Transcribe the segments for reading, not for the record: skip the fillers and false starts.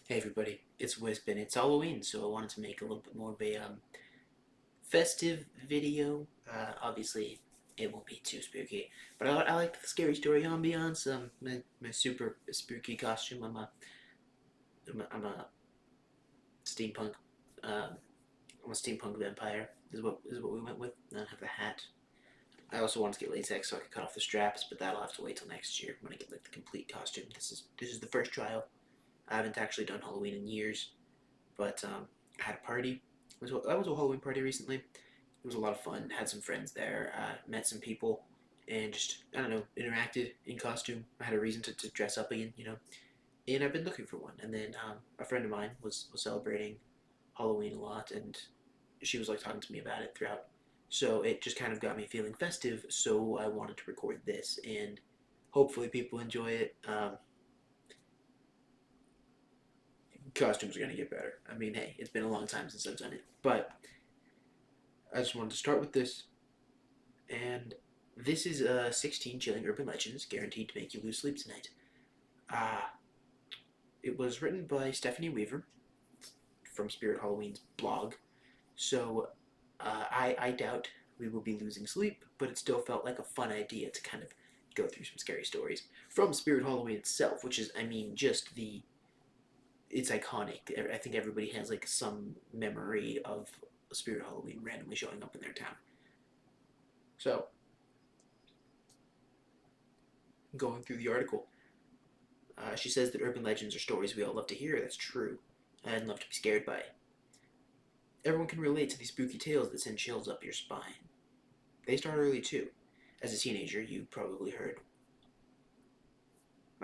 Hey everybody, it's Wisp, it's Halloween, so I wanted to make a little bit more of a festive video. Obviously, it won't be too spooky, but I like the scary story ambiance. My super spooky costume. I'm a steampunk. Um, I'm a steampunk vampire. Is what we went with. I have the hat. I also wanted to get latex so I could cut off the straps, but that'll have to wait till next year when I get like the complete costume. This is the first trial. I haven't actually done Halloween in years. But I had a party. I was a Halloween party recently. It was a lot of fun. Had some friends there. Met some people, and just I don't know, interacted in costume. I had a reason to dress up again, And I've been looking for one. And then a friend of mine was celebrating Halloween a lot, and she was like talking to me about it throughout. So it just kind of got me feeling festive. So I wanted to record this, and hopefully people enjoy it. Costumes are gonna get better. I mean, hey, it's been a long time since I've done it, but I just wanted to start with this, and this is 16 chilling urban legends guaranteed to make you lose sleep tonight. Uh, it was written by Stephanie Weaver from Spirit Halloween's blog, so I doubt we will be losing sleep, but it still felt like a fun idea to kind of go through some scary stories from Spirit Halloween itself, which is, I mean, just it's iconic. I think everybody has like some memory of Spirit Halloween randomly showing up in their town. So, going through the article, she says that urban legends are stories we all love to hear. That's true, and love to be scared by. Everyone can relate to these spooky tales that send chills up your spine. They start early too. As a teenager, you probably heard.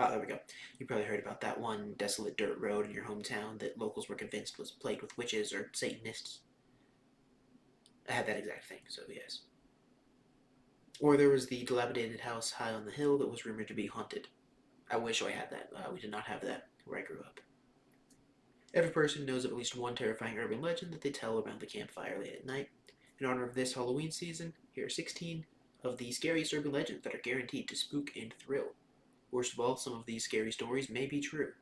Oh, there we go. You probably heard about that one desolate dirt road in your hometown that locals were convinced was plagued with witches or Satanists. I had that exact thing, so yes. Or there was the dilapidated house high on the hill that was rumored to be haunted. I wish I had that. We did not have that where I grew up. Every person knows of at least one terrifying urban legend that they tell around the campfire late at night. In honor of this Halloween season, here are 16 of the scariest urban legends that are guaranteed to spook and thrill. Worst of all, some of these scary stories may be true.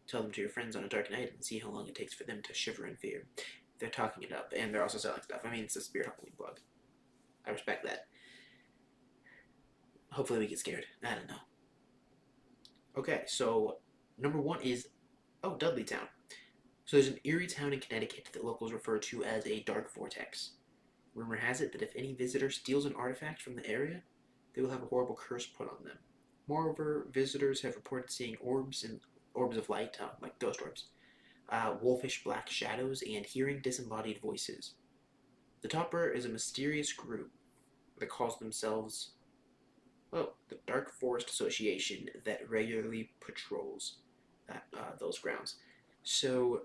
Tell them to your friends on a dark night and see how long it takes for them to shiver in fear. They're talking it up, and they're also selling stuff. I mean, it's a Spirit Halloween blog. I respect that. Hopefully we get scared. I don't know. Okay, so number one is, Dudleytown. So there's an eerie town in Connecticut that locals refer to as a dark vortex. Rumor has it that if any visitor steals an artifact from the area, they will have a horrible curse put on them. Moreover, visitors have reported seeing orbs of light, like ghost orbs, wolfish black shadows, and hearing disembodied voices. The Topper is a mysterious group that calls themselves, the Dark Forest Association that regularly patrols those grounds. So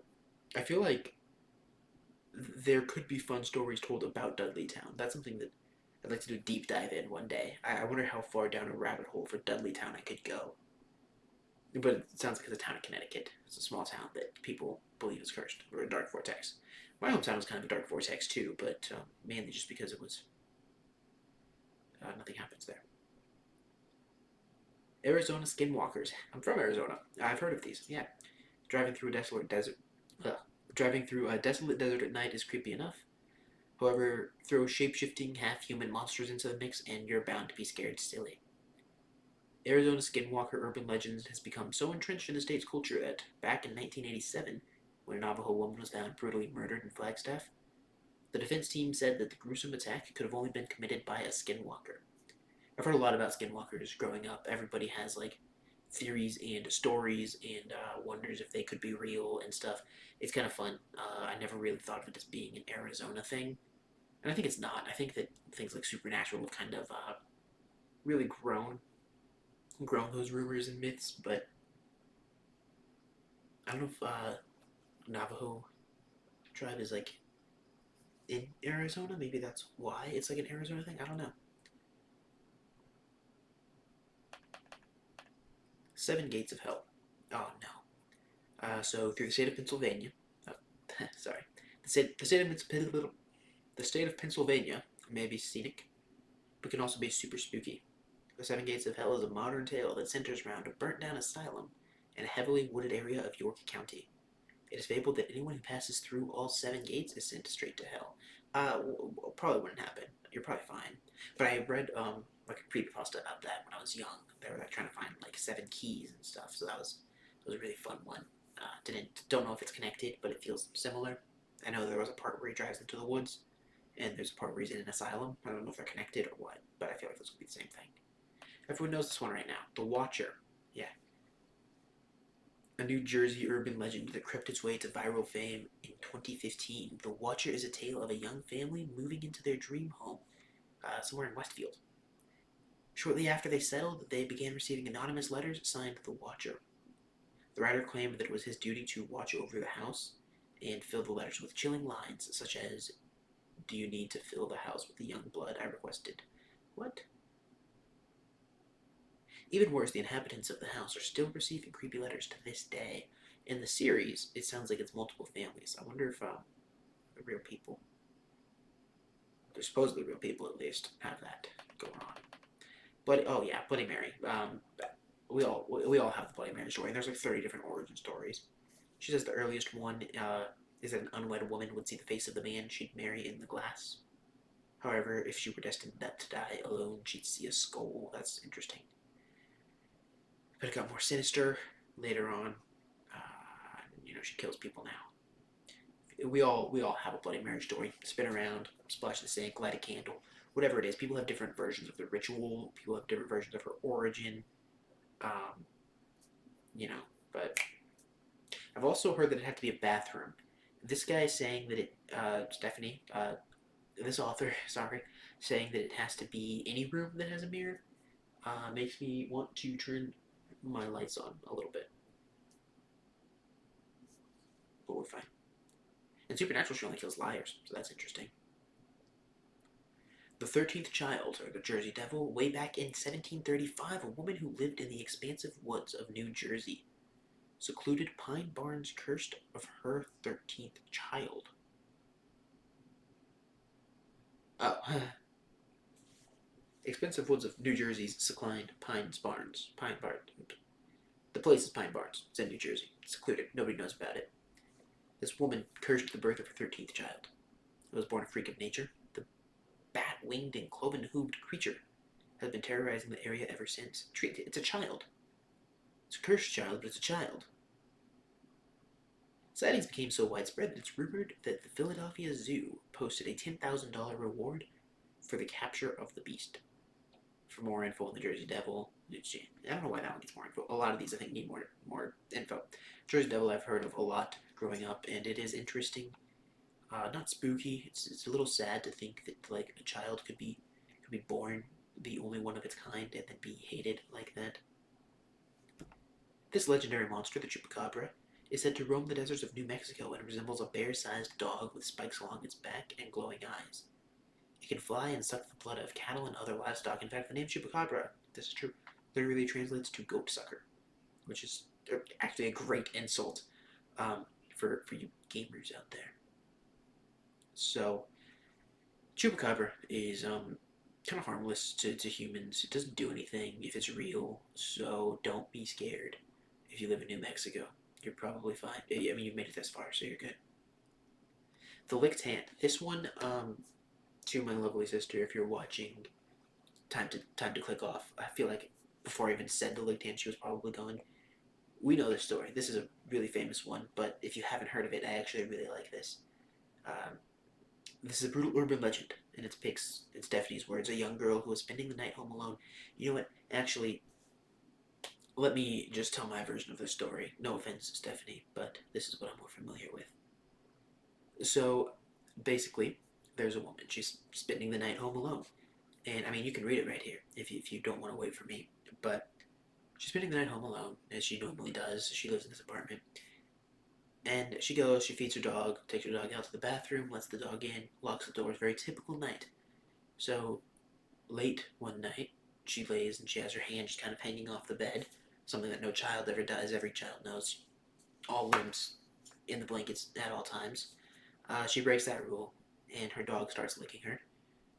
I feel like there could be fun stories told about Dudleytown. That's something that I'd like to do a deep dive in one day. I wonder how far down a rabbit hole for Dudleytown I could go. But it sounds like it's a town in Connecticut. It's a small town that people believe is cursed, or a dark vortex. My hometown was kind of a dark vortex too, but mainly just because it was nothing happens there. Arizona skinwalkers. I'm from Arizona. I've heard of these. Yeah, driving through a desolate desert. Ugh. Driving through a desolate desert at night is creepy enough. However, throw shape-shifting, half-human monsters into the mix, and you're bound to be scared silly. Arizona skinwalker urban legends has become so entrenched in the state's culture that back in 1987, when a Navajo woman was found brutally murdered in Flagstaff, the defense team said that the gruesome attack could have only been committed by a skinwalker. I've heard a lot about skinwalkers growing up. Everybody has like theories and stories and wonders if they could be real and stuff. It's kind of fun. I never really thought of it as being an Arizona thing, and I think it's not. I think that things like supernatural have kind of really grown those rumors and myths. But I don't know if Navajo tribe is like in Arizona. Maybe that's why it's like an Arizona thing. I don't know. Seven Gates of Hell. Oh no. So through the state of Pennsylvania. Oh, sorry. The state of Pennsylvania may be scenic, but can also be super spooky. The Seven Gates of Hell is a modern tale that centers around a burnt down asylum in a heavily wooded area of York County. It is fabled that anyone who passes through all 7 gates is sent straight to hell. Probably wouldn't happen. You're probably fine. But I read like a creepypasta about that when I was young. They were like trying to find like 7 keys and stuff. So that was a really fun one. Don't know if it's connected, but it feels similar. I know there was a part where he drives into the woods, and there's a part where he's in an asylum. I don't know if they're connected or what, but I feel like those could be the same thing. Everyone knows this one right now. The Watcher. Yeah, a New Jersey urban legend that crept its way to viral fame in 2015. The Watcher is a tale of a young family moving into their dream home somewhere in Westfield. Shortly after they settled, they began receiving anonymous letters signed The Watcher. The writer claimed that it was his duty to watch over the house and filled the letters with chilling lines such as, "Do you need to fill the house with the young blood I requested?" What? Even worse, the inhabitants of the house are still receiving creepy letters to this day. In the series, it sounds like it's multiple families. I wonder if the real people, they're supposedly real people at least, have that going on. But oh yeah, Bloody Mary. We all have the Bloody Mary story. There's like 30 different origin stories. She says the earliest one is that an unwed woman would see the face of the man she'd marry in the glass. However, if she were destined to die alone, she'd see a skull. That's interesting. But it got more sinister later on. She kills people now. We all have a Bloody Mary story. Spin around, splash the sink, light a candle, whatever it is. People have different versions of the ritual. People have different versions of her origin. Um, you know, but I've also heard that it had to be a bathroom. This guy is saying that Stephanie, this author, sorry, saying that it has to be any room that has a mirror, makes me want to turn my lights on a little bit. But we're fine. And Supernatural, she only kills liars, so that's interesting. The 13th Child, or the Jersey Devil, way back in 1735, a woman who lived in the expansive woods of New Jersey. Secluded pine barns cursed of her 13th child. Oh. Expensive woods of New Jersey's secluded Pine Barns. The place is Pine Barns. It's in New Jersey. It's secluded. Nobody knows about it. This woman cursed the birth of her 13th child. It was born a freak of nature. The bat-winged and cloven-hooved creature has been terrorizing the area ever since. It's a child. It's a cursed child, but it's a child. Sightings became so widespread that it's rumored that the Philadelphia Zoo posted a $10,000 reward for the capture of the beast. For more info on the Jersey Devil, I don't know why that one gets more info. A lot of these I think need more info. Jersey Devil I've heard of a lot growing up, and it is interesting. Not spooky. It's a little sad to think that like a child could be born the only one of its kind and then be hated like that. This legendary monster, the Chupacabra, is said to roam the deserts of New Mexico and resembles a bear-sized dog with spikes along its back and glowing eyes. It can fly and suck the blood of cattle and other livestock. In fact, the name Chupacabra, this is true, literally translates to goat sucker, which is actually a great insult for you gamers out there. So, Chupacabra is kind of harmless to humans. It doesn't do anything if it's real, so don't be scared. If you live in New Mexico, you're probably fine. I mean, you've made it this far, so you're good. The Licked Hand. This one, to my lovely sister, if you're watching, time to click off. I feel like before I even said The Licked Hand, she was probably going. We know this story. This is a really famous one, but if you haven't heard of it, I actually really like this. This is a brutal urban legend, and it's Stephanie's words. A young girl who was spending the night home alone. You know what? Actually, let me just tell my version of the story. No offense, Stephanie, but this is what I'm more familiar with. So, basically, there's a woman. She's spending the night home alone. And, I mean, you can read it right here if you don't want to wait for me. But she's spending the night home alone, as she normally does. She lives in this apartment. And she goes, she feeds her dog, takes her dog out to the bathroom, lets the dog in, locks the doors. Very typical night. So, late one night, she lays and she has her hand just kind of hanging off the bed. Something that no child ever does. Every child knows. All limbs in the blankets at all times. She breaks that rule, and her dog starts licking her.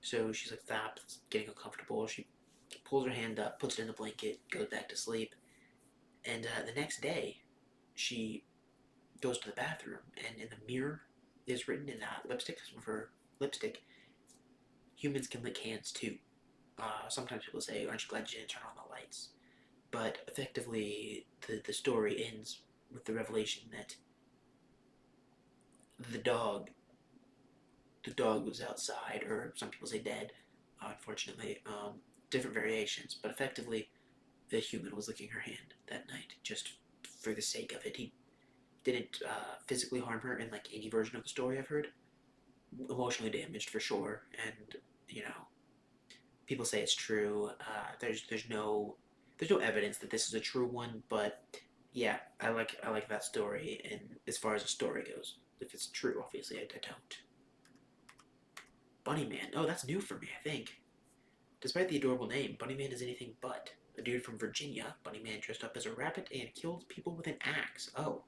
So she's like, stop, it's getting uncomfortable. She pulls her hand up, puts it in the blanket, goes back to sleep. And the next day, she goes to the bathroom, and in the mirror is written in lipstick for lipstick. Humans can lick hands too. Sometimes people say, "Aren't you glad you didn't turn on the lights?" But effectively, the story ends with the revelation that the dog the dog was outside, or some people say dead. Unfortunately, different variations, but effectively, the human was licking her hand that night just for the sake of it. He didn't physically harm her in like any version of the story I've heard. Emotionally damaged for sure, and you know, people say it's true. There's no evidence that this is a true one, but yeah, I like that story. And as far as the story goes, if it's true, obviously I don't. Bunnyman. Oh, that's new for me, I think. Despite the adorable name, Bunnyman is anything but. A dude from Virginia, Bunnyman dressed up as a rabbit and kills people with an axe. Oh.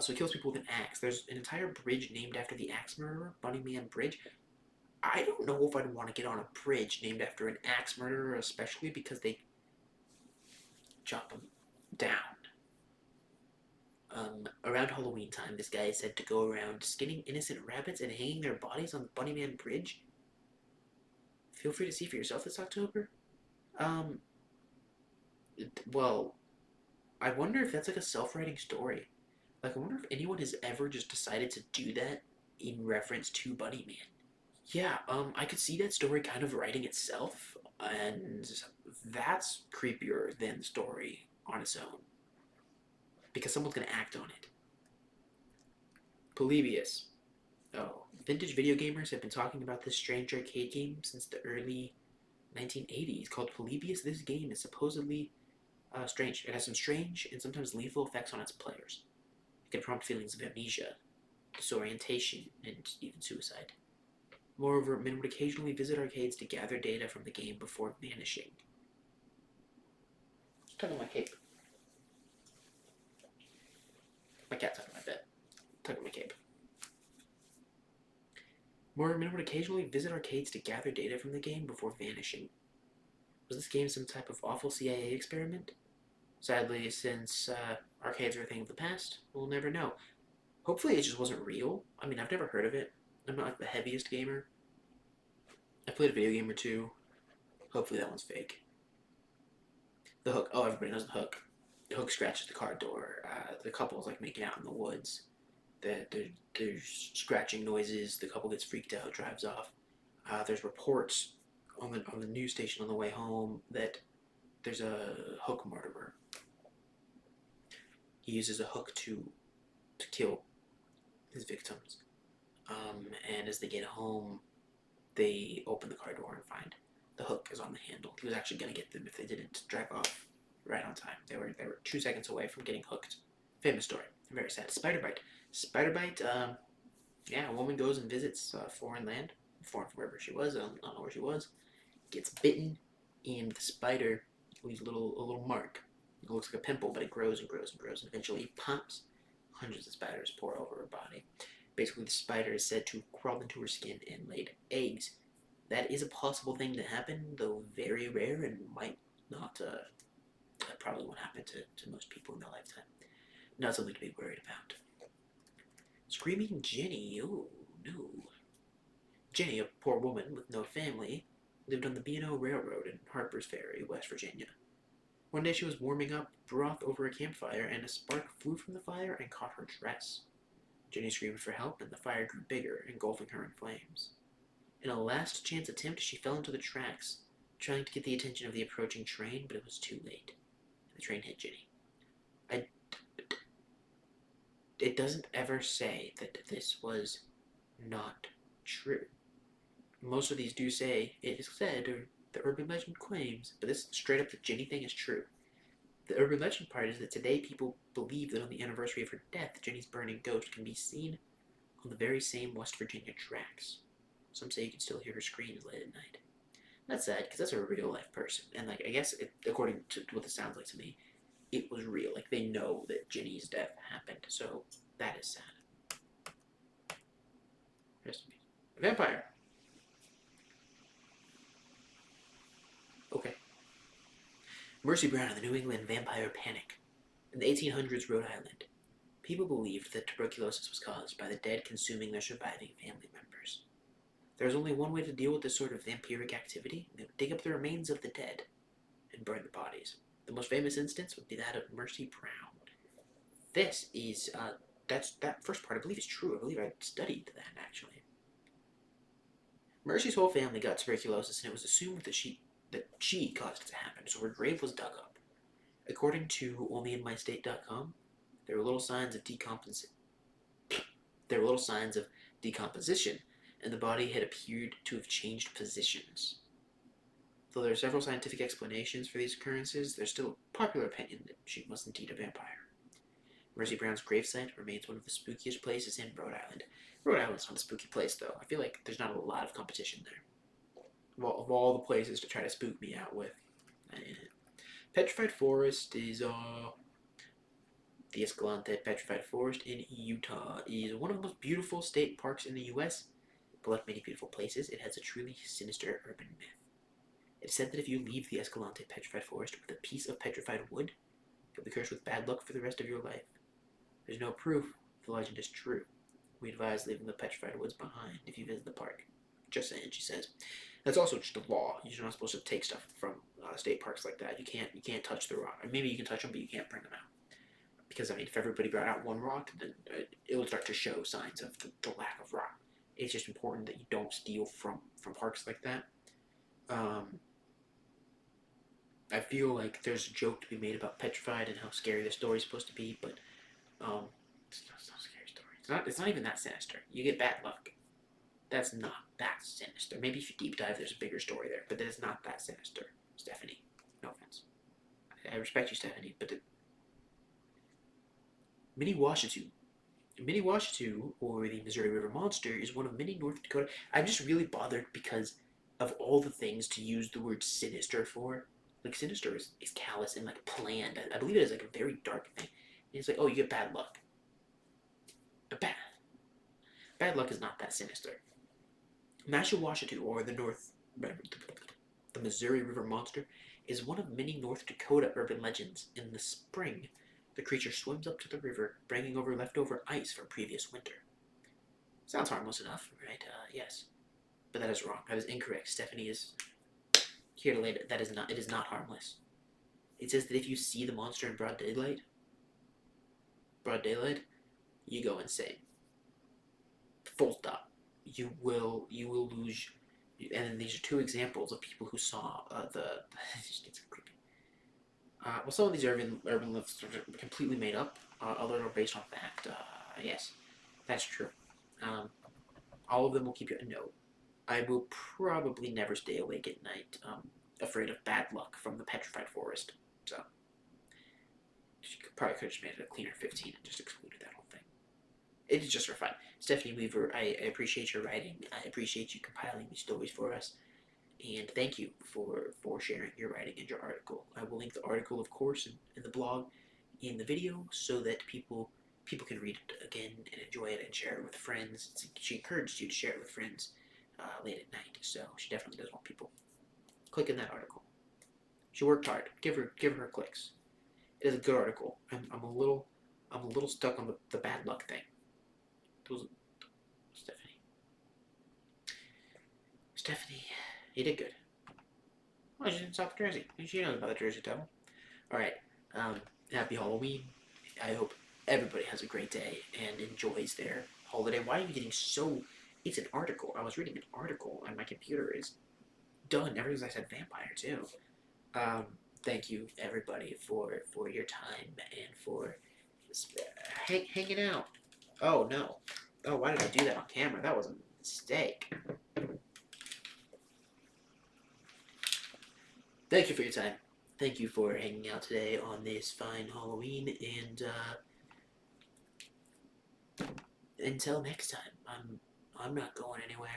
So he kills people with an axe. There's an entire bridge named after the axe murderer, Bunnyman Bridge. I don't know if I'd want to get on a bridge named after an axe murderer, especially because they chop him down. Around Halloween time, this guy is said to go around skinning innocent rabbits and hanging their bodies on the Bunnyman Bridge. Feel free to see for yourself this October. Um, well, I wonder if that's like a self-writing story. Like, I wonder if anyone has ever just decided to do that in reference to Bunnyman. Yeah, I could see that story kind of writing itself, and that's creepier than the story on its own. Because someone's gonna act on it. Polybius. Oh, vintage video gamers have been talking about this strange arcade game since the early 1980s called Polybius. This game is supposedly strange. It has some strange and sometimes lethal effects on its players. It can prompt feelings of amnesia, disorientation, and even suicide. Moreover, men would occasionally visit arcades to gather data from the game before vanishing. Tuck on my cape. My cat's under my bed. Tuck on my cape. Moreover, men would occasionally visit arcades to gather data from the game before vanishing. Was this game some type of awful CIA experiment? Sadly, since arcades are a thing of the past, we'll never know. Hopefully it just wasn't real. I mean, I've never heard of it. I'm not like the heaviest gamer. I played a video game or two. Hopefully that one's fake. The Hook. Oh, everybody knows the Hook. The Hook scratches the car door. The couple's like making out in the woods. There's scratching noises. The couple gets freaked out, drives off. There's reports on the news station on the way home that there's a hook murderer. He uses a hook to kill his victims. And as they get home, they open the car door and find the hook is on the handle. He was actually going to get them if they didn't drive off right on time. They were 2 seconds away from getting hooked. Famous story. Very sad. Spider bite. Spider bite. Yeah, a woman goes and visits foreign land, foreign from wherever she was. I don't know where she was. Gets bitten, and the spider leaves a little mark. It looks like a pimple, but it grows and grows and grows, and eventually it pops. Hundreds of spiders pour over her body. Basically, the spider is said to have crawled into her skin and laid eggs. That is a possible thing to happen, though very rare and might not. That probably won't happen to most people in their lifetime. Not something to be worried about. Screaming Jenny. Oh no. Jenny, a poor woman with no family, lived on the B&O Railroad in Harper's Ferry, West Virginia. One day she was warming up broth over a campfire, and a spark flew from the fire and caught her dress. Jenny screamed for help, and the fire grew bigger, engulfing her in flames. In a last-chance attempt, she fell into the tracks, trying to get the attention of the approaching train, but it was too late. The train hit Jenny. It doesn't ever say that this was not true. Most of these do say it is said, or the urban legend claims, but this straight up the Jenny thing is true. The urban legend part is that today people believe that on the anniversary of her death, Jenny's burning ghost can be seen on the very same West Virginia tracks. Some say you can still hear her screams late at night. That's sad, because that's a real life person, and like I guess according to what this sounds like to me, it was real. Like they know that Jenny's death happened, so that is sad. Rest in peace. Vampire. Okay. Mercy Brown and the New England Vampire Panic. In the 1800s, Rhode Island, People believed that tuberculosis was caused by the dead consuming their surviving family members. There was only one way to deal with this sort of vampiric activity. They would dig up the remains of the dead and burn the bodies. The most famous instance would be that of Mercy Brown. This is, that first part I believe is true. I believe I studied that, actually. Mercy's whole family got tuberculosis, and it was assumed that she caused it to happen, so her grave was dug up. According to onlyinmystate.com, there were little signs of decomposition, and the body had appeared to have changed positions. Though there are several scientific explanations for these occurrences, there's still a popular opinion that she was indeed a vampire. Mercy Brown's gravesite remains one of the spookiest places in Rhode Island. Rhode Island's not a spooky place, though. I feel like there's not a lot of competition there. Of all the places to try to spook me out with. Petrified Forest is, the Escalante Petrified Forest in Utah is one of the most beautiful state parks in the U.S., but like many beautiful places, it has a truly sinister urban myth. It's said that if you leave the Escalante Petrified Forest with a piece of petrified wood, you'll be cursed with bad luck for the rest of your life. There's no proof the legend is true. We advise leaving the petrified woods behind if you visit the park. Just saying, she says. That's also just a law. You're not supposed to take stuff from state parks like that. You can't touch the rock. Or maybe you can touch them, but you can't bring them out. Because, I mean, if everybody brought out one rock, then it will start to show signs of the lack of rock. It's just important that you don't steal from parks like that. I feel like there's a joke to be made about Petrified and how scary the story's supposed to be, but it's not a scary story. It's not even that sinister. You get bad luck. That's not that sinister. Maybe if you deep dive, there's a bigger story there, but that is not that sinister, Stephanie. No offense. I respect you, Stephanie, but Minnewassatu, or the Missouri River Monster, is one of many North Dakota. I'm just really bothered because of all the things to use the word sinister for. Like, sinister is callous and, like, planned. I believe it is, like, a very dark thing. And it's like, oh, you get bad luck. But bad luck is not that sinister. Massachusetts, or the Missouri River Monster, is one of many North Dakota urban legends. In the spring, the creature swims up to the river, bringing over leftover ice from previous winter. Sounds harmless enough, right? Yes. But that is wrong. That is incorrect. Stephanie is here to lay it. It is not harmless. It says that if you see the monster in broad daylight, you go insane. Full stop. You will lose. And then these are two examples of people who saw it just gets creepy. Well, some of these urban myths are completely made up. Others are based on fact. Yes, that's true. All of them will keep you. No, I will probably never stay awake at night, afraid of bad luck from the Petrified Forest. So, she probably could have just made it a cleaner 15 and just excluded that whole thing. It is just for fun. Stephanie Weaver, I appreciate your writing. I appreciate you compiling these stories for us. And thank you for sharing your writing and your article. I will link the article, of course, in the blog, in the video, so that people can read it again and enjoy it and share it with friends. She encouraged you to share it with friends late at night, so she definitely does want people clicking that article. She worked hard. Give her clicks. It is a good article. I'm a little stuck on the bad luck thing. Stephanie, you did good. Well, she's in South Jersey. She knows about the Jersey Devil. Alright, happy Halloween. I hope everybody has a great day and enjoys their holiday. Why are you getting so... It's an article. I was reading an article and my computer is done ever since I said vampire, too. Thank you, everybody, for your time and for hanging out. Oh, no. Oh, why did I do that on camera? That was a mistake. Thank you for your time. Thank you for hanging out today on this fine Halloween, and until next time, I'm not going anywhere.